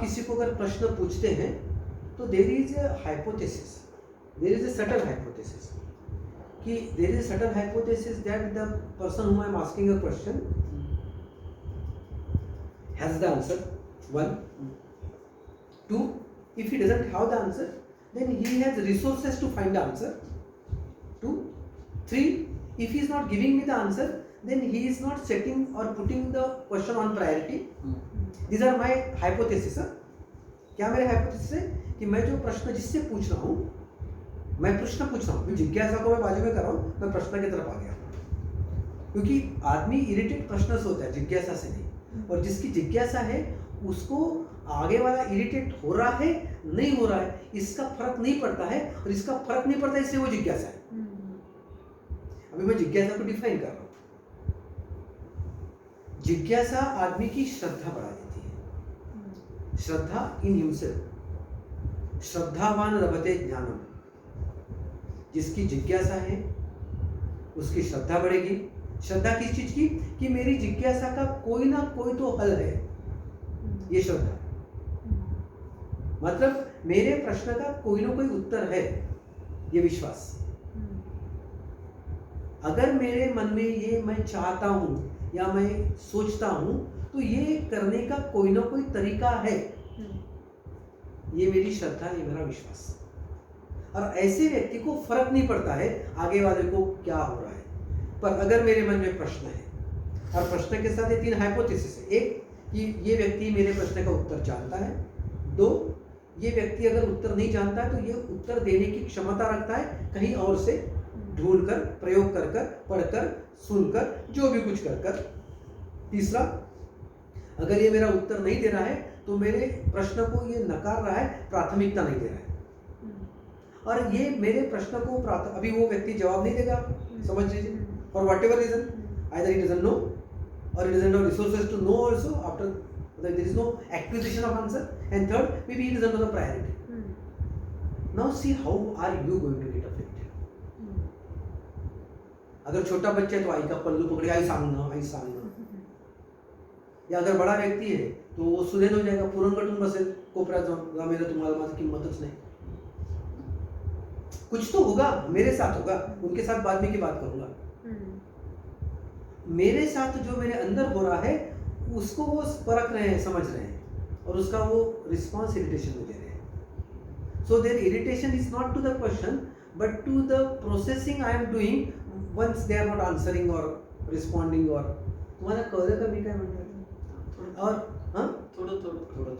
किसी को अगर प्रश्न पूछते हैं तो there is a hypothesis, there is a subtle hypothesis कि there is a subtle hypothesis that the person who I am asking a question has the answer. 1, 2, if he doesn't have the answer, then he has resources to find the answer. 2, 3, if he is not giving me the answer, then he is not setting or putting the question on priority. These are my hypothesis. क्या मेरे hypothesis है कि मैं जो प्रश्न जिससे पूछ रहा हूँ, मैं प्रश्न पूछ रहा हूँ, जिज्ञासा को मैं बाजू में कर रहा हूँ, मैं प्रश्न की तरफ आ गया. क्योंकि आदमी इरिटेट प्रश्न से होता है, जिज्ञासा से नहीं. और जिसकी जिज्ञासा है उसको आगे वाला इरिटेट हो रहा है नहीं हो रहा है इसका फर्क नहीं पड़ता है, और इसका फर्क नहीं पड़ता इससे वो जिज्ञासा है. अभी मैं जिज्ञासा को डिफाइन कर रहा हूं. जिज्ञासा आदमी की श्रद्धा बढ़ा देती है. श्रद्धा इन हिमसेल्फ, श्रद्धावान लभते ज्ञानम. जिसकी जिज्ञासा है उसकी श्रद्धा बढ़ेगी. श्रद्धा किस चीज की? कि मेरी जिज्ञासा का कोई ना कोई तो हल है. ये श्रद्धा मतलब मेरे प्रश्न का कोई ना कोई उत्तर है, ये विश्वास. अगर मेरे मन में ये मैं चाहता हूं या मैं सोचता हूं तो ये करने का कोई ना कोई तरीका है. ये मेरी श्रद्धा, ये मेरा विश्वास. और ऐसे व्यक्ति को फर्क नहीं पड़ता है आगे वाले को क्या हो रहा है. पर अगर मेरे मन में प्रश्न है और प्रश्न के साथ ये 3 हाइपोथेसिस है. 1 कि ये व्यक्ति मेरे प्रश्न का उत्तर जानता है. 2 ये व्यक्ति अगर उत्तर नहीं जानता है तो ये उत्तर देने की क्षमता रखता है कहीं और से ढूंढकर, प्रयोग कर कर, पढ़कर, सुनकर, जो भी कुछ कर कर. तीसरा, अगर ये मेरा उत्तर नहीं दे रहा है तो मेरे प्रश्न को ये नकार रहा है, प्राथमिकता नहीं दे रहा है. और ये मेरे प्रश्न को अभी वो व्यक्ति जवाब नहीं देगा, समझ लीजिए, for whatever reason. Either he doesn't know or he doesn't have resources to know also after that there is no acquisition of answer. And third, maybe he doesn't know the priority. Now see how are you going to get affected. अगर छोटा बच्चा है तो आई का पल्लू पकड़े, आई सांगना. या अगर बड़ा व्यक्ती है तो वो सुरेन हो जाएगा, पुरंगटून बसेल कोपऱ्यात जाऊन, रामेला तुम्हाला माझी किंमतच नाही. कुछ तो होगा, मेरे साथ होगा, उनके साथ बाद में की बात करूंगा. मेरे साथ जो मेरे अंदर हो रहा है उसको वो परख रहे हैं, समझ रहे हैं, और उसका वो रिस्पॉन्स इरिटेशन में दे रहे हैं. So their irritation is not to the question but to the processing I am doing once they are not answering और रिस्पॉन्डिंग. और तुम्हाला कळलं का मी काय म्हणतो? और थोडं कळलं.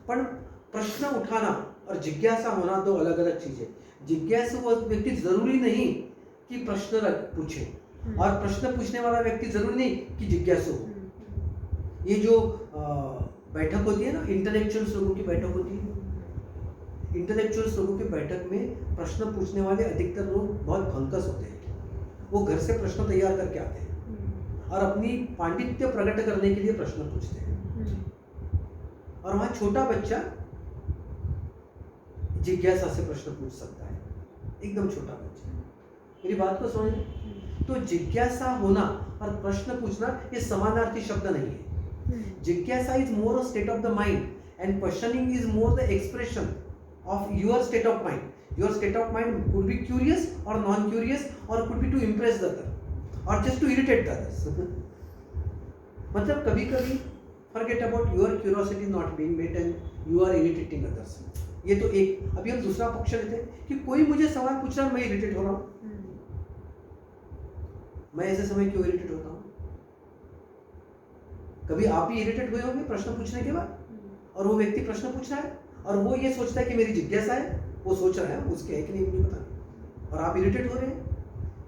पण प्रश्न उठाना और जिज्ञासा होना दो अलग अलग चीजें. जिज्ञासु वो व्यक्ति जरूरी नहीं कि प्रश्न पूछे, और प्रश्न पूछने वाला व्यक्ति जरूरी नहीं कि जिज्ञासु हो. ये जो बैठक होती है ना, इंटेलेक्चुअल्स लोगों की बैठक होती है. इंटेलेक्चुअल्स लोगों की बैठक में प्रश्न पूछने वाले अधिकतर लोग बहुत भंकस होते हैं. वो घर से प्रश्न तैयार करके आते हैं और अपनी पांडित्य प्रकट करने के लिए प्रश्न पूछते हैं. और वहाँ छोटा बच्चा जिज्ञासा से प्रश्न पूछ सकता है, एकदम छोटा बच्चा. मेरी बात को समझ. तो जिज्ञासा होना और प्रश्न पूछना ये समानार्थी शब्द नहीं है. जिज्ञासा is more a state of the mind and questioning is more the expression of your state of mind. Your state of mind could be curious और नॉन क्यूरियस, और could be to impress the other और just to irritate the others. मतलब कभी कभी forget about your curiosity not being met and you are irritating others. ये तो एक. अभी हम दूसरा पक्ष लेते हैं कि कोई मुझे सवाल पूछ रहा है, मैं इरिटेट हो रहा हूँ. मैं ऐसे समय क्यों इरिटेट होता हूँ? कभी आप ही इरिटेट हुए होंगे प्रश्न पूछने के बाद, और वो व्यक्ति प्रश्न पूछ रहा है और वो ये सोचता है कि मेरी जिज्ञासा है, वो सोच रहा है उसके है कि नहीं मुझे पता नहीं, और आप इरिटेट हो रहे हैं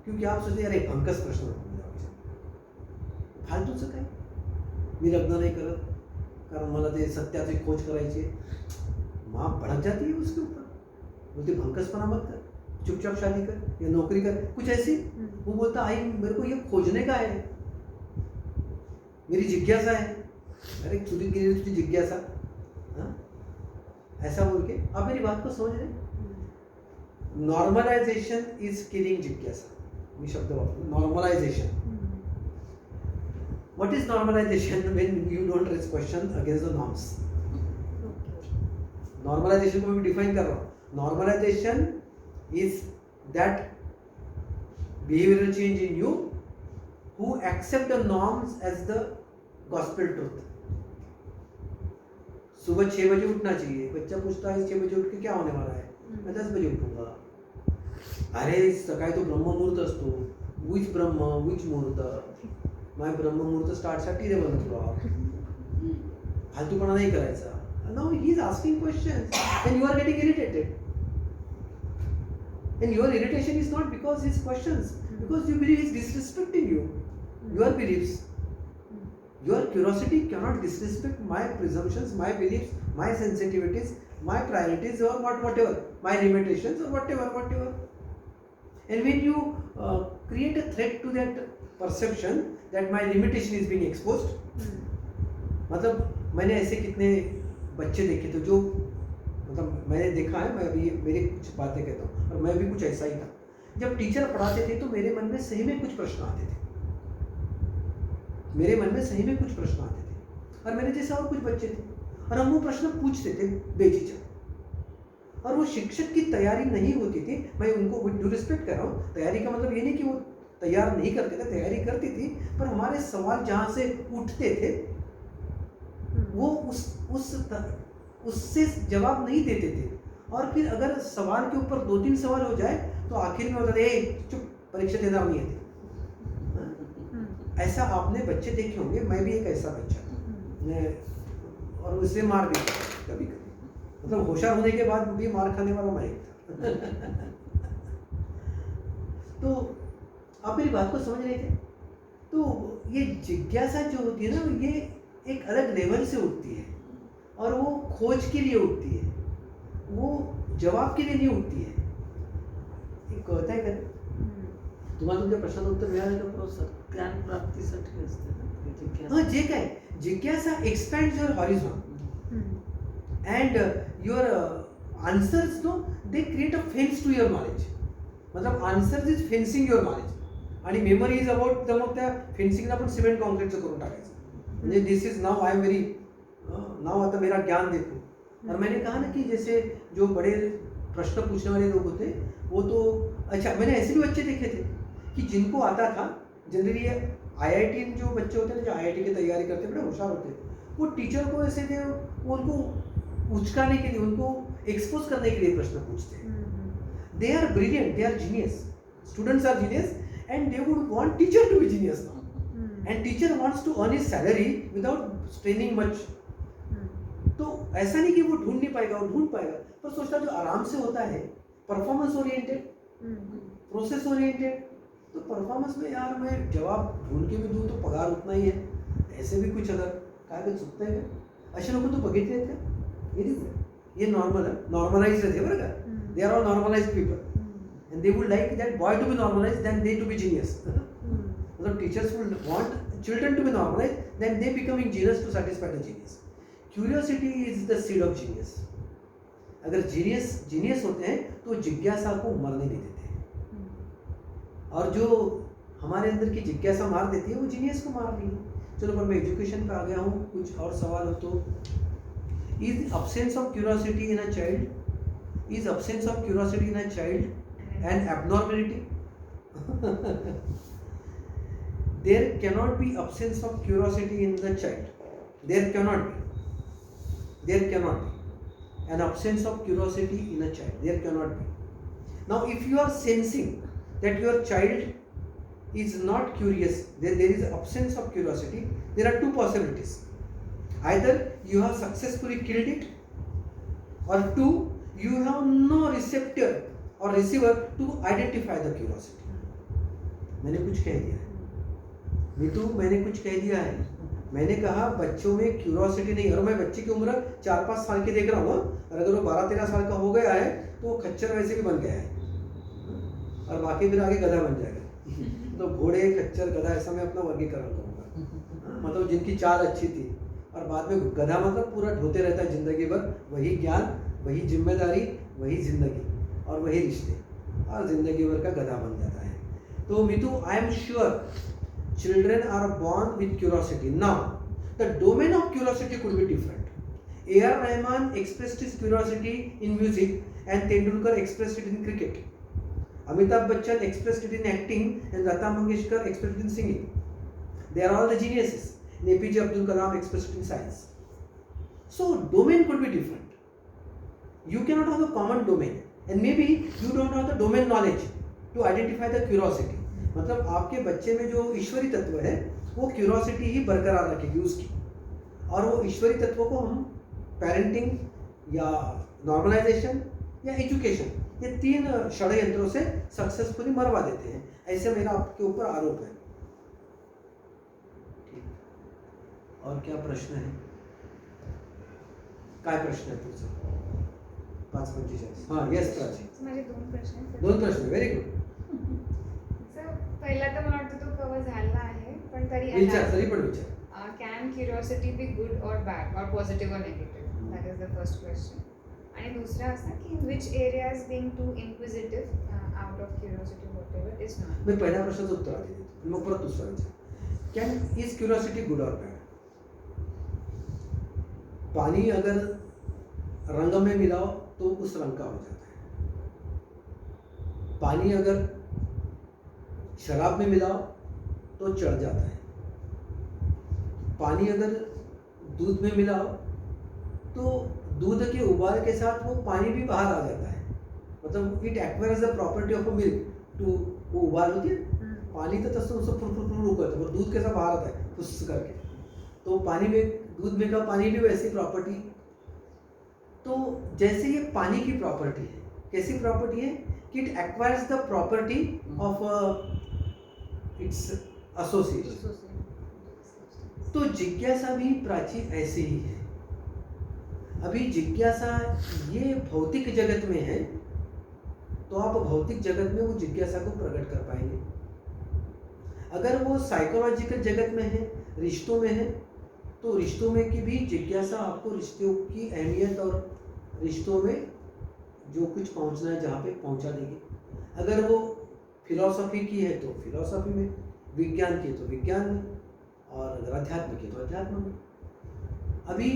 क्योंकि आप सोचते हैं यार एक भंकस प्रश्न फालतूचं काय, मी लग्न नाही करत कारण मला ते सत्याची खोज करायची आहे. माँ भड़क जाती है उसके ऊपर, बोलती भंकसपना मत कर, चुपचाप शादी कर या नौकरी कर, कुछ ऐसी. वो बोलता आई मेरे को ये खोजने का है, मेरी जिज्ञासा है. अरे तुझी तुझी जिज्ञासा, ऐसा बोल के आप मेरी बात को समझ रहे. नॉर्मलाइजेशन इज किलिंग जिज्ञासा. मी शब्द वापरतो, normalisation. What is normalization? When you don't raise question against the norms. Normalisation को मैं डिफाइन कर रहा हूँ. Normalisation is that behavioral change in you who accept the norms as the gospel truth. सुबह 6 बजे उठना चाहिए. बच्चा पूछता है 6 बजे उठ के क्या होने वाला है? मैं 10 बजे उठूंगा. अरे सकाळी तो ब्रह्ममुहूर्त असतो. विच brahma, which muhurta? My brahmamuhurta starts at 11 o'clock. फालतूपणा नाही करायचा. Now he is asking questions and you are getting irritated. And your irritation is not because his questions, because you believe he is disrespecting you, your beliefs. Your curiosity cannot disrespect my presumptions, my beliefs, my sensitivities, my priorities, or whatever, my limitations, or whatever. And when you create a threat to that perception that my limitation is being exposed, मतलब मैंने ऐसे कितने बच्चे देखे थे जो मतलब मैंने देखा है, मैं अभी मेरे कुछ बातें कहता हूँ, और मैं भी कुछ ऐसा ही था. जब टीचर पढ़ाते थे तो मेरे मन में सही में कुछ प्रश्न आते थे. और मेरे जैसे और कुछ बच्चे थे और हम वो प्रश्न पूछते थे बेझिझक. और वो शिक्षक की तैयारी नहीं होती थी. मैं उनको ड्यू रिस्पेक्ट कर रहा हूँ. तैयारी का मतलब ये नहीं कि वो तैयार नहीं करते थे, तैयारी करती थी, पर हमारे सवाल जहाँ से उठते थे वो उससे जवाब नहीं देते थे. और फिर अगर सवाल के ऊपर 2-3 सवाल हो जाए तो आखिर में होता था चुप, परीक्षा देना नहीं है. ऐसा आपने बच्चे देखे होंगे. मैं भी एक ऐसा बच्चा था और उससे मार भी कभी कभी, मतलब होशियार होने के बाद भी मार खाने वाला मैं था. तो आप मेरी बात को समझ रहे थे. तो ये जिज्ञासा जो होती है ना, ये एक अलग लेवल से उठती है और वो खोज के लिए उठती है, वो जवाब के लिए नहीं उठती है. एक कहता है का तुम्हाला तुमच्या प्रश्नाचं उत्तर मिळालं का? सर ज्ञान प्राप्तीसाठी असते ना हां, जे काय जिज्ञासा expands your horizon and your answers no they create a fence to your knowledge. मतलब answers is fencing your knowledge आणि मेमरी इज अबाउट तर मग त्या फेन्सिंगला पण सिमेंट कॉन्क्रीटचं करून टाकायचं. म्हणजे this is now I am very now आता मेरा ज्ञान देखो. और मैंने कहा ना कि जैसे जो बड़े प्रश्न पूछने वाले लोग होते वो तो अच्छा, मैंने ऐसे भी बच्चे देखे थे कि जिनको आता था. जनरली IIT जो बच्चे होते हैं जो IIT की तैयारी करते बड़े होशियार होते हैं, वो टीचर को ऐसे थे वो उनको उचकाने के लिए, उनको एक्सपोज करने के लिए प्रश्न पूछते हैं. They are brilliant, they are genius, students are genius and they would want teacher to be genius now. And teacher wants to earn his salary without straining much. तो ऐसा नहीं कि वो ढूंढ नहीं पाएगा, वो ढूंढ पाएगा, पर सोचता जो आराम से होता है, परफॉर्मेंस ओरिएंटेड, प्रोसेस ओरिएंटेड. तो परफॉर्मेंस में यार मैं जवाब ढूंढ के भी दूँ तो पगार उतना ही है. ऐसे भी कुछ अगर काय का चुकतं आहे का? असे लोक तो बघितले आहेत का? ये नॉर्मल है, नॉर्मलाइज आहे बरं का. They are all normalise people and they would like that boy to be normalise then they to be genius. मतलब teachers would want children to be normalise then they becoming genius to satisfy the genius. Curiosity is the seed of genius. अगर genius होते हैं तो जिज्ञासा को मरने नहीं देते हैं. और जो हमारे अंदर की जिज्ञासा मार देती है वो जीनियस को मार रही है. चलो पर मैं एजुकेशन पे आ गया हूँ. कुछ और सवाल हो तो. Is absence of curiosity in a child an abnormality? There cannot be absence of curiosity in the child. There cannot be an absence of curiosity in a child. There cannot be. Now if you are sensing that your child is not curious, there is absence of curiosity, there are two possibilities. Either you have successfully killed it, or two, you have no receptor or receiver to identify the curiosity. मैंने कुछ कह दिया है मीतू, मैंने कुछ कह दिया है. मैंने कहा बच्चों में क्यूरोसिटी नहीं. और मैं बच्चे की उम्र 4-5 साल की देख रहा हूँ, और अगर वो 12-13 साल का हो गया है तो वो खच्चर वैसे भी बन गया है, और बाकी फिर आगे गधा बन जाएगा. तो घोड़े, खच्चर, गधा ऐसा मैं अपना वर्गीकरण करूँगा. मतलब जिनकी चाल अच्छी थी, और बाद में गधा मतलब पूरा ढोते रहता है जिंदगी भर. वही ज्ञान, वही जिम्मेदारी, वही जिंदगी और वही रिश्ते, और जिंदगी भर का गधा बन जाता है. तो Meetu, I am sure children are born with curiosity. Now the domain of curiosity could be different. A.R. Rahman expressed his curiosity in music and Tendulkar expressed it in cricket. Amitabh Bachchan expressed it in acting and Lata Mangeshkar expressed it in singing. They are all the geniuses. And APJ Abdul Kalam expressed it in science. So domain could be different. You cannot have a common domain and maybe you don't have the domain knowledge to identify the curiosity. मतलब आपके बच्चे में जो ईश्वरी तत्व है वो curiosity ही बरकरार रखेगी उसकी, और वो ईश्वरी तत्व को हम पेरेंटिंग या नॉर्मलाइजेशन या एजुकेशन, ये 3 षड्यंत्रों से सक्सेसफुली मरवा देते हैं. ऐसे मेरा आपके ऊपर आरोप है. ठीक, और क्या प्रश्न है? काय प्रश्न आहे तुझा? 5:45. हां, येस प्राची. माझे 2 प्रश्न आहेत. 2 प्रश्न. Very good. सर पहिला तर मला वाटतं तो कव्हर झाला आहे, पण तरी विचार, तरी पण विचार. कॅन क्युरिओसिटी बी गुड और बॅड और पॉझिटिव्ह और negative? That is the first question. आणि दुसरा असा की which areas being too inquisitive out of curiosity whatever is not. मी पहिल्या प्रश्नाचं उत्तर आधी देतो, मग परत दुसरा विचार. कॅन इज क्युरियोसिटी गुड और बैड? पानी अगर रंग में मिलाओ तो उस रंग का हो जाता है. पानी अगर शराब में मिलाओ तो चढ़ जाता है. पानी अगर दूध में मिलाओ तो दूध के उबाल के साथ वो पानी भी बाहर आ जाता है. मतलब it acquires the property of a milk to, वो उबाल होती है पानी तो तसं उसको फुर उकळतं, वो दूध कैसा बाहर आता है फुस करके. तो पानी में, दूध में का पानी भी वैसी प्रॉपर्टी. तो जैसे ये पानी की प्रॉपर्टी है, कैसी प्रॉपर्टी है कि it acquires the property of its association. तो जिज्ञासा भी प्राची ऐसी ही है. अभी जिज्ञासा ये भौतिक जगत में है तो आप भौतिक जगत में वो जिज्ञासा को प्रकट कर पाएंगे. अगर वो साइकोलॉजिकल जगत में है, रिश्तों में है, तो रिश्तों में की भी जिज्ञासा आपको रिश्तों की अहमियत और रिश्तों में जो कुछ पहुंचना है जहाँ पे पहुंचा देगी. अगर वो फिलॉसफी की है तो फिलॉसफी में, विज्ञान की है तो विज्ञान में, और अगर अध्यात्म की तो अध्यात्म में. अभी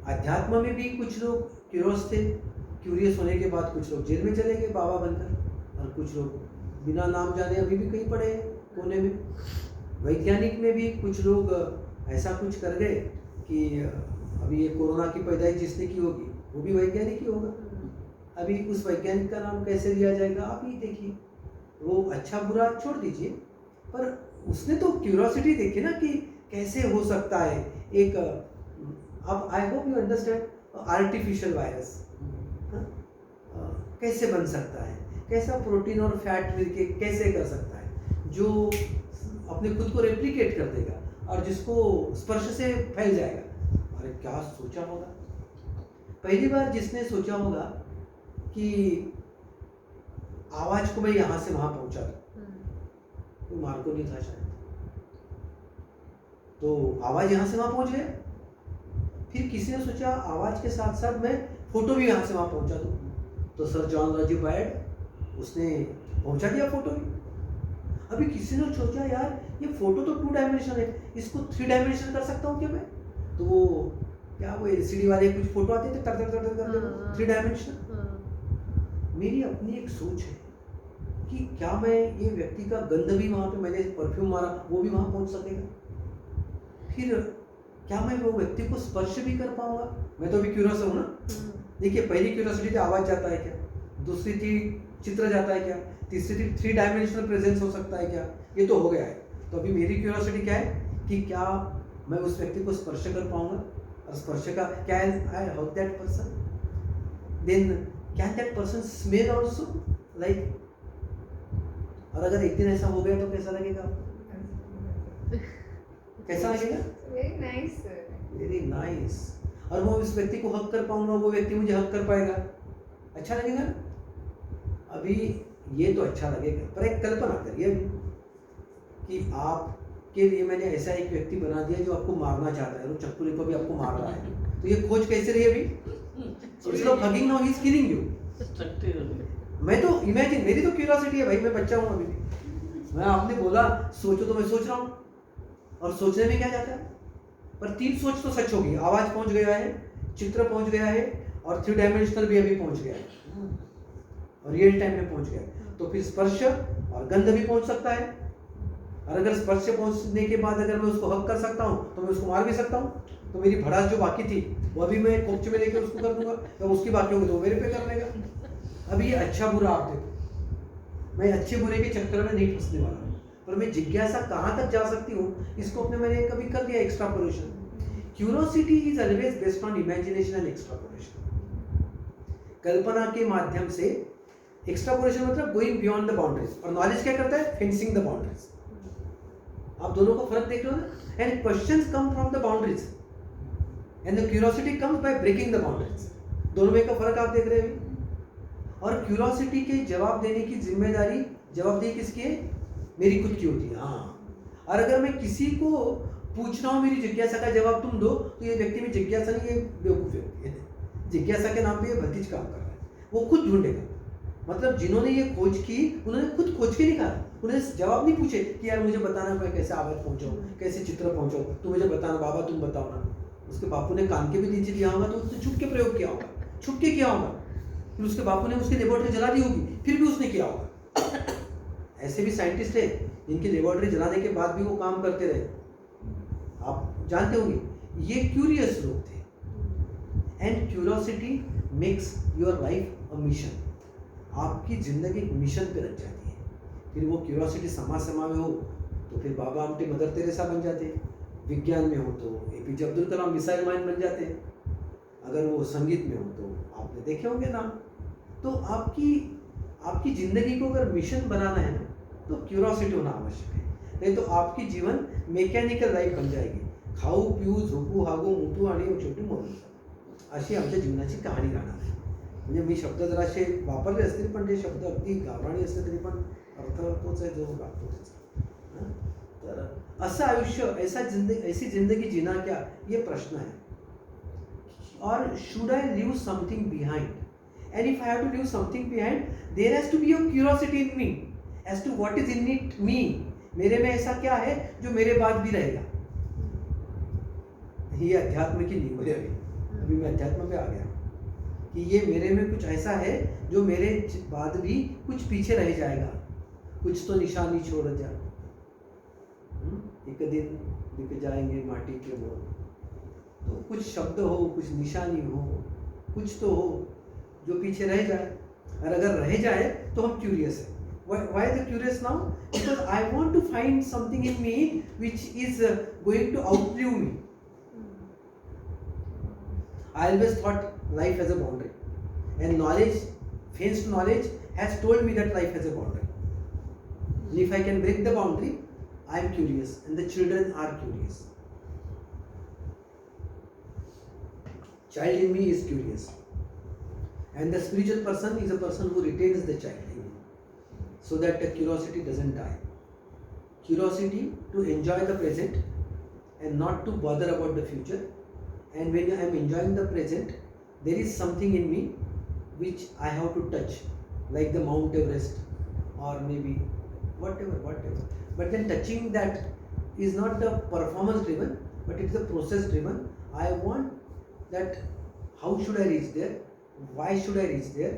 अध्यात्म में भी कुछ लोग क्यूरियस थे, क्यूरियस होने के बाद कुछ लोग जेल में चले गए बाबा बनकर, और कुछ लोग बिना नाम जाने अभी भी कहीं पड़े हैं कोने में. वैज्ञानिक में भी कुछ लोग ऐसा कुछ कर गए कि अभी ये कोरोना की पैदाइश जिसने की होगी वो भी वैज्ञानिक ही होगा. अभी उस वैज्ञानिक का नाम कैसे लिया जाएगा आप ही देखिए. वो अच्छा बुरा छोड़ दीजिए, पर उसने तो क्यूरियोसिटी देखी ना कि कैसे हो सकता है एक, अब I hope you understand, artificial virus कैसे बन सकता है, कैसा प्रोटीन और फैट मिलके कैसे कर सकता है जो अपने खुद को रेप्लिकेट कर देगा और जिसको स्पर्श से फैल जाएगा. अरे क्या सोचा होगा पहली बार जिसने सोचा होगा कि आवाज को मैं यहाँ से वहाँ पहुँचा दूँ, तो मार्को नहीं था शायद, तो आवाज यहाँ से वहाँ पहुँच गया. फिर किसी ने सोचा आवाज के साथ साथ मैं फोटो भी यहाँ से वहाँ पहुँचा दूँ, तो सर जॉन राजीव बायड उसने पहुँचा दिया फोटो भी. अभी किसी ने सोचा यार ये फोटो तो 2 डायमेंशन है, इसको 3 डायमेंशन कर सकता हूँ क्या मैं? तो वो क्या वो एलसीडी वाले कुछ फोटो आते थे कर 3 डायमेंशन. मेरी अपनी एक सोच है कि क्या मैं ये व्यक्ति का गंध भी वहाँ पे, मैंने परफ्यूम मारा वो भी वहाँ पहुँच सकेगा. फिर क्या मैं वो व्यक्ति को स्पर्श भी कर पाऊंगा? मैं तो अभी क्यूरियस हूँ ना. देखिए पहली क्यूरियोसिटी थी आवाज जाता है क्या, दूसरी थी चित्र जाता है क्या, तीसरी थी 3 डायमेंशनल प्रेजेंस हो सकता है क्या, ये तो हो गया है. तो अभी मेरी क्यूरियोसिटी क्या है कि क्या मैं उस व्यक्ति को स्पर्श कर पाऊंगा, और स्पर्श का can I hug that person, then can that person smell also like. और अगर एक दिन ऐसा हो गया तो कैसा लगेगा? कैसा लगेगा? Very nice. Very nice. और वो उस व्यक्ति को हक कर पाऊंगा, वो व्यक्ति मुझे हक कर पाएगा, अच्छा लगेगा. अभी ये तो अच्छा लगेगा, पर एक कल्पना करिए अभी कि आपके लिए मैंने ऐसा एक व्यक्ति बना दिया जो आपको मारना चाहता है, वो चक्कू लेकर भी आपको मार रहा है. तो ये खोज कैसे रही अभी? Instead of hugging now he is killing you. मैं तो इमेजिन, मेरी तो क्यूरियोसिटी है भाई, मैं बच्चा हूँ अभी भी. मैं आपने बोला सोचो तो मैं सोच रहा हूँ, और सोचने में क्या जाता है. पर 3 सोच तो सच होगी. आवाज पहुंच गया है, चित्र पहुंच गया है और 3 डायमेंशनल भी अभी पहुंच गया है और रियल टाइम में पहुंच गया है, तो फिर स्पर्श और गंध भी पहुंच सकता है। और अगर स्पर्श से पहुंचने के बाद अगर मैं उसको हक कर सकता हूँ तो मैं उसको मार भी सकता हूँ। तो मेरी भड़ास जो बाकी थी वो अभी मैं कोच में लेकर उसको कर दूंगा, जब उसकी बाकी होगी तो वो मेरे पे कर लेगा। अभी ये अच्छा बुरा आप देखो, मैं अच्छे बुरे के चक्कर में नहीं फंसने वाला हूँ, पर मैं जिज्ञासा कहाँ तक जा सकती हूँ इसको अपने मैंने कभी कर दिया extrapolation. Curiosity is always based on imagination and extrapolation. कल्पना के माध्यम से, एक्स्ट्रापोलेशन मतलब गोइंग बियॉन्ड द बाउंड्रीज, और नॉलेज क्या करता है, फेंसिंग द बाउंड्रीज। आप दोनों को फर्क देख रहे हो ना, and questions come from the boundaries and the curiosity comes by breaking the boundaries. दोनों में का फर्क आप देख रहे हैं। और क्यूरियोसिटी के जवाब देने की जिम्मेदारी, जवाबदेही किसकी है, मेरी खुद की होती है। हाँ, और अगर मैं किसी को पूछ रहा हूँ मेरी जिज्ञासा का जवाब तुम दो, तो ये व्यक्ति में जिज्ञासा नहीं है, बेवकूफ़ व्यक्ति है। जिज्ञासा के नाम पे ये भतीज काम कर रहा है, वो खुद ढूंढेगा। मतलब जिन्होंने ये खोज की उन्होंने खुद खोज के निकाला, उन्होंने जवाब नहीं पूछे कि यार मुझे बताना मैं कैसे आवाज़ पहुँचाऊँ, कैसे चित्र पहुँचाऊँ, तू मुझे बताना, बाबा तुम बताओ ना। उसके बापू ने कान के भी नीचे दिया होगा तो उसने छुप के प्रयोग किया होगा, छुप के किया होगा। फिर उसके बापू ने उसकी लेबोरेटरी जला दी होगी, फिर भी उसने किया होगा। ऐसे भी साइंटिस्ट है जिनकी लेबोरेटरी जलाने के बाद भी वो काम करते रहे, आप जानते होंगे। ये क्यूरियस लोग थे। And curiosity makes your life a mission. आपकी जिंदगी एक मिशन पे रख जाती है। फिर वो क्यूरियोसिटी समा में हो तो फिर बाबा आमटे मदर तेरेसा बन जाते हैं, विज्ञान में हो तो APJ Abdul Kalam missile man बन जाते हैं, अगर वो संगीत में हो तो आपने देखे होंगे नाम। तो आपकी ज़िंदगी को अगर मिशन बनाना है ना तो क्यूरियोसिटी होना आवश्यक है, नहीं तो आपकी जीवन मेकॅनिकल लाईफ बन जाएगी। खाऊ पिऊ झोपू हागू मुठू आणि छोटी मोठी अशी आमच्या जीवनाची कहाणी राहणार आहे। म्हणजे मी शब्द जराशे वापरले असतील पण ते शब्द अगदी गावराणी असले तरी पण अर्थ तोच आहे जो लागतो त्याचा। तर असं आयुष्य, ऐसी जिंदगी जीना क्या, ये प्रश्न है। और should I leave something behind, and if I have to leave something behind there has to be a curiosity in me as to what is in it me. मेरे में ऐसा क्या है जो मेरे बाद भी रहेगा। ये अध्यात्म की नींव है। अभी मैं अध्यात्म पे आ गया कि ये मेरे में कुछ ऐसा है जो मेरे बाद भी कुछ पीछे रह जाएगा, कुछ तो निशानी छोड़ जा। एक दिन बिक जाएंगे माटी के मोल। तो कुछ शब्द हो, कुछ निशानी हो, कुछ तो हो जो पीछे रह जाए। और अगर रह जाए तो हम क्यूरियस हैं। Why the curious now? Because I want to find something in me which is going to outlive me. I always thought life has a boundary, and knowledge, fenced knowledge, has told me that life has a boundary. And if I can break the boundary, I am curious, and the children are curious. Child in me is curious, and the spiritual person is a person who retains the child in him, so that the curiosity doesn't die. Curiosity to enjoy the present and not to bother about the future. And when I am enjoying the present, there is something in me which I have to touch, like the Mount Everest or maybe whatever. But then touching that is not the performance driven, but it is a process driven. I want that how should I reach there, why should I reach there,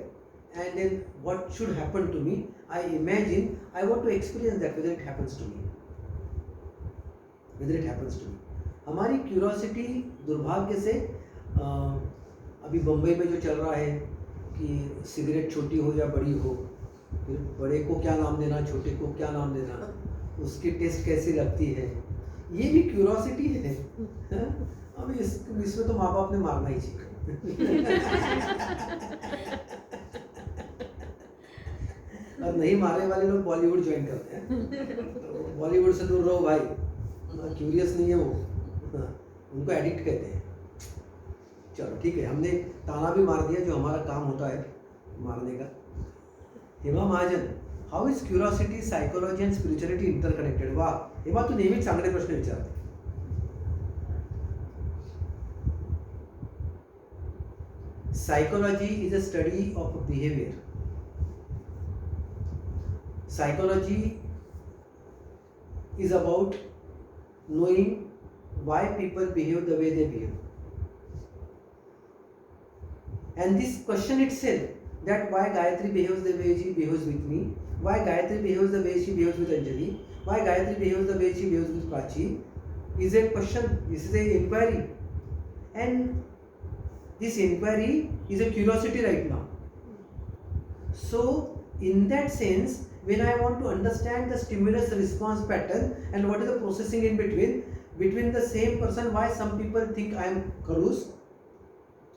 and then what should happen to me. I imagine, I want to experience that, whether it happens to me. हमारी curiosity दुर्भाग्य से अभी बम्बई में जो चल रहा है कि सिगरेट छोटी हो या बड़ी हो, फिर बड़े को क्या नाम देना, छोटे को क्या नाम देना, उसकी टेस्ट कैसी लगती है, ये भी क्यूरियोसिटी है। अब इसमें तो माँ बाप ने मारना ही चाहिए। और नहीं मारने वाले लोग बॉलीवुड ज्वाइन करते हैं, तो बॉलीवुड से दूर रहो भाई, क्यूरियस नहीं है वो, उनको एडिक्ट कहते हैं। चलो ठीक है, हमने ताना भी मार दिया जो हमारा काम होता है मारने का। Hema Mahajan, how is curiosity, psychology and spirituality interconnected? वा हेमा, तू नेहमीच चांगले प्रश्न विचारते। Psychology is a study of behavior. Psychology is about knowing why people behave the way they behave. And this question itself, that why Gayatri behaves the way she behaves with me, why Gayatri behaves the way she behaves with Anjali, why Gayatri behaves the way she behaves with Prachi, is a question. This is an inquiry. And this inquiry is a curiosity right now. So, in that sense, when I want to understand the stimulus response pattern and what is the processing in between the same person, why some people think I am Karus,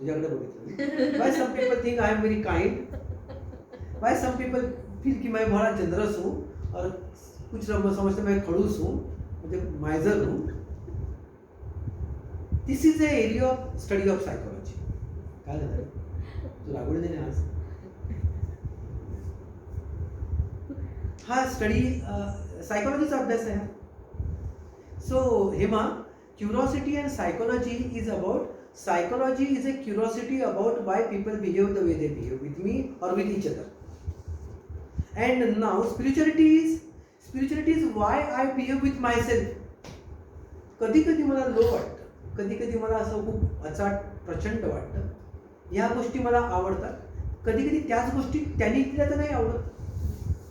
why some people think I am very kind, why some people feel कि मैं बड़ा generous हूँ और कुछ लोग समझते मैं खड़ूस हूँ, मतलब माइजर हूँ. This is the area of study of psychology. काय झालं? तू रागवली नाही आज? हा स्टडी सायकोलॉजीचा अभ्यास आहे. So Hema, curiosity and psychology is about, psychology is a curiosity about why people behave the way they behave with me or with each other. And now spirituality is why I behave with myself. कधी कधी मला लो वाटतं, कधी कधी मला असं खूप अचाट प्रचंड वाटतं. ह्या गोष्टी मला आवडतात, कधी कधी त्याच गोष्टी त्यांनी केल्या तर नाही आवडत.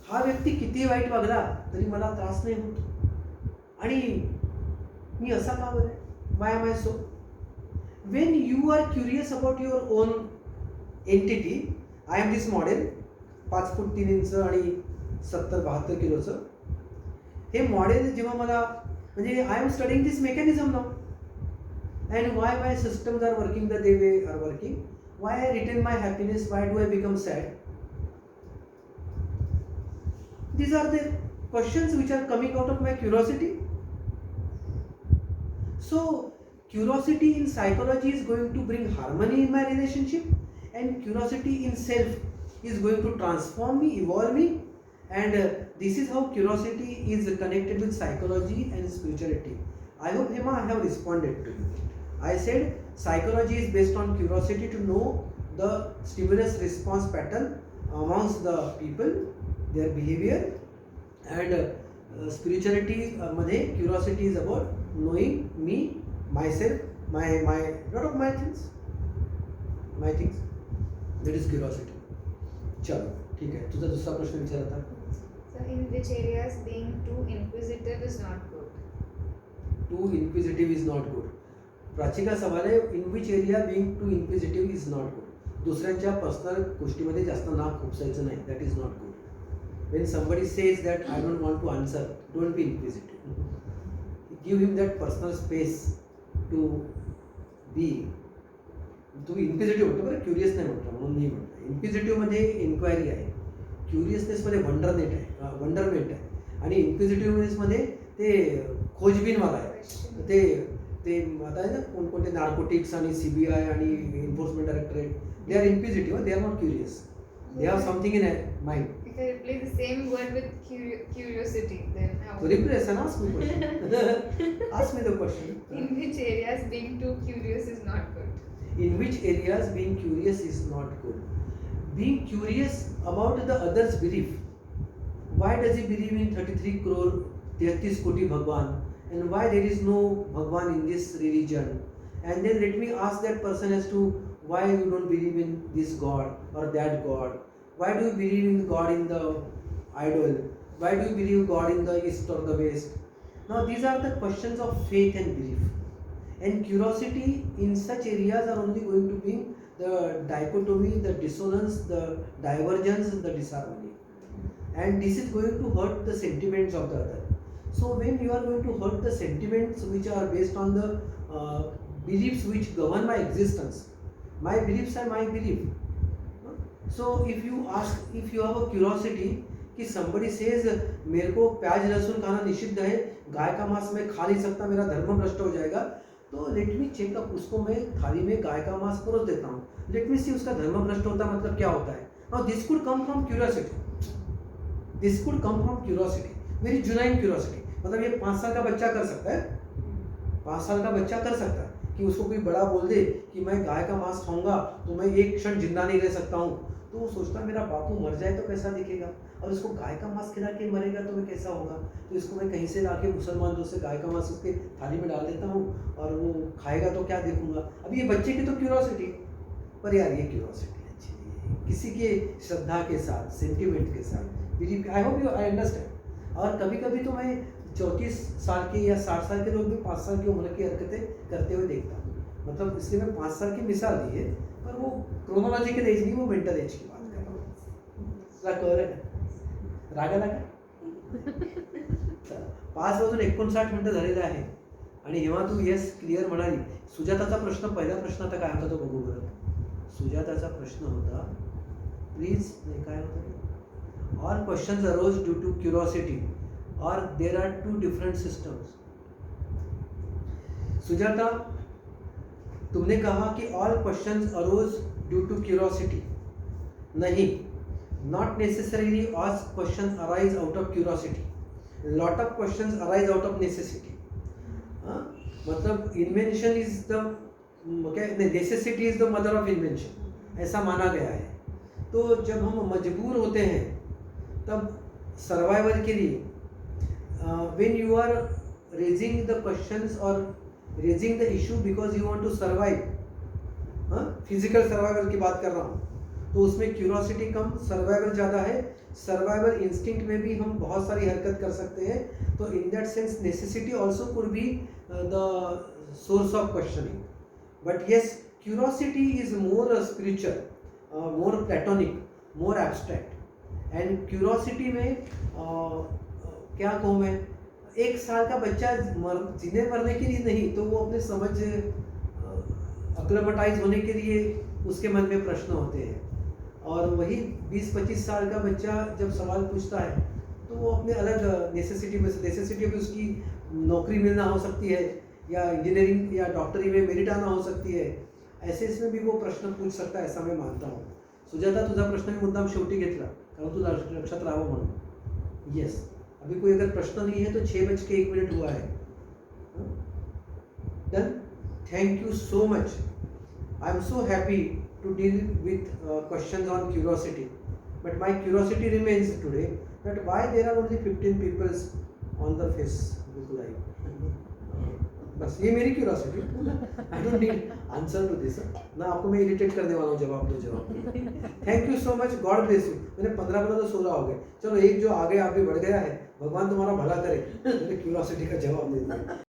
हा व्यक्ती किती वाईट वागला तरी मला त्रास नाही होत. आणि मी असा का बरं? Why am I so? When you are curious about your own entity, I am this model, 5 foot 3 inch आणि 70-72 किलोचं, हे मॉडेल जेव्हा मला, म्हणजे I am studying this mechanism नाव, and why my systems are working the way are working, why I retain my happiness, why do I become sad. These are the questions which are coming out of my curiosity. So curiosity in psychology is going to bring harmony in my relationship, and curiosity in self is going to transform me, evolve me, and this is how curiosity is connected with psychology and spirituality. I hope, Hema, I have responded to you. I said psychology is based on curiosity to know the stimulus response pattern amongst the people, their behavior, and spirituality मध्ये curiosity is about knowing me, myself, my lot of my things. That is curiosity. चलो ठीक है, तुझा दूसरा प्रश्न विचारा था. So in which areas being too inquisitive is not good? Too inquisitive is not good. Prachi का सवाल आहे, in which area being too inquisitive is not good. दुसऱ्यांच्या पर्सनल गोष्टीमध्ये जास्त नाक खुपसायचं नाही. That is not good. When somebody says that I don't want to answer, don't be inquisitive. Give him that personal space to be. तू इन्क्विजिटिव्ह होतो बरं, curious नाही म्हटलं म्हणून नाही म्हटलं. इन्क्विजिटिव्हमध्ये इन्क्वायरी आहे, क्युरियसनेसमध्ये वंडरमेंट आहे, आणि इन्क्विजिटिव्हनेसमध्ये ते खोजबीनवाला आहे. ते आता आहे ना, कोणकोणते नार्कोटिक्स आणि CBI आणि enforcement directorate, they are inquisitive, they are not curious. They have something in mind. If I replace the same word with curiosity, then how? So replace and ask me question. Ask me the question. In which areas being too curious is not good? In which areas being curious is not good? Being curious about the other's belief. Why does he believe in 33 crore 33 koti Bhagwan? And why there is no Bhagwan in this religion? And then let me ask that person as to why you don't believe in this God or that God? Why do you believe in God in the idol? Why do you believe God in the east or the west? Now these are the questions of faith and belief. And curiosity in such areas are only going to bring the dichotomy, the dissonance, the divergence, the disharmony. And this is going to hurt the sentiments of the other. So when you are going to hurt the sentiments which are based on the beliefs which govern my existence, my beliefs are my belief. So if you have a curiosity कि somebody says मेरे को प्याज लहसुन खाना निषिद्ध है, गाय का मांस मैं खा नहीं सकता, मेरा धर्म भ्रष्ट हो जाएगा, तो लेट मी चेक अप, उसको मैं थाली में गाय का मांस परोस देता हूँ, लेट मी सी उसका धर्म भ्रष्ट होता मतलब क्या होता है. Now this could come from curiosity, very genuine curiosity. मतलब ये 5 साल का बच्चा कर सकता है, 5 साल का बच्चा कर सकता है कि उसको कोई बड़ा बोल दे कि मैं गाय का मांस खाऊंगा तो मैं एक क्षण जिंदा नहीं रह सकता हूँ, तो वो सोचता है मेरा बापू मर जाए तो कैसा दिखेगा, और उसको गाय का मांस खिला के मरेगा तो मैं कैसा होगा, तो इसको मैं कहीं से लाके मुसलमान दोस्त से गाय का मांस उसके थाली में डाल देता हूँ और वो खाएगा तो क्या देखूंगा. अभी ये बच्चे की तो क्यूरियोसिटी, पर यार ये क्यूरोसिटी अच्छी है, किसी के श्रद्धा के साथ, सेंटिमेंट के साथ, believe, I hope you I understand. और कभी कभी तो मैं 34 साल के या 60 साल के लोग भी 5 साल की उम्र की हरकतें करते हुए देखता हूँ। मतलब इसलिए मैं 5 साल की मिसाल दी है, पर वो क्रोनोलॉजिकल एज नहीं, वो मेंटल एज की बात कर रहा हूँ। रागा लागा 5:59 मिनिटं झालेले आहे आणि जेव्हा तू येस क्लिअर म्हणाली, सुजाताचा प्रश्न, पहिला प्रश्न आता काय होता तो बघू बरं. सुजाताचा प्रश्न होता, प्लीज काय होतं, all questions arose due to curiosity और there are 2 different systems. Sujata, तुमने कहा कि all questions arose due to curiosity. नहीं, not necessarily all question arise out of curiosity. Lot of questions arise out of necessity. मतलब invention is the necessity is the mother of invention, ऐसा माना गया है. तो जब हम मजबूर होते हैं तब सर्वाइवल के लिए, when you are raising the questions और raising the issue because you want to survive, physical survival की बात कर रहा हूँ, तो उसमें क्यूरियोसिटी कम, सर्वाइवल ज़्यादा है. सर्वाइवल इंस्टिंक्ट में भी हम बहुत सारी हरकत कर सकते हैं. तो in that sense necessity also could be the source of questioning. But yes, curiosity is more spiritual, more platonic, more abstract. And curiosity में क्या कहूँ मैं, 1 साल का बच्चा जीने मरने के लिए नहीं, तो वो अपने समझ अक्लेमेटाइज होने के लिए उसके मन में प्रश्न होते हैं. और वही 20-25 साल का बच्चा जब सवाल पूछता है तो वो अपने अलग नेसेसिटी में, नेसेसिटी में उसकी नौकरी मिलना हो सकती है, या इंजीनियरिंग या डॉक्टरी में मेरिट आना हो सकती है. ऐसे इसमें भी वो प्रश्न पूछ सकता है, ऐसा मैं मानता हूँ. सुजाता, तुझा प्रश्न मी मुद्दाम शेवटी घेतला कारण तुला लक्षात राहावं म्हणून. येस, अभी कोई अगर प्रश्न नहीं है तो 6:01 हुआ है. Done. Thank you so much. I am so happy to deal with questions on curiosity, but my curiosity remains today that why there are only 15 people on the Facebook live. बस ये मेरी curiosity. I don't need answer to this ना, आपको मैं irritate करने वाला हूँ जवाब दो जवाब. Thank you so much, God bless you. मैंने 15 तो 16 हो गए. चलो एक जो आगे आगे बढ़ गया है, भगवान तुम्हारा भला करे, मैंने क्यूरियोसिटी का जवाब दे दिया.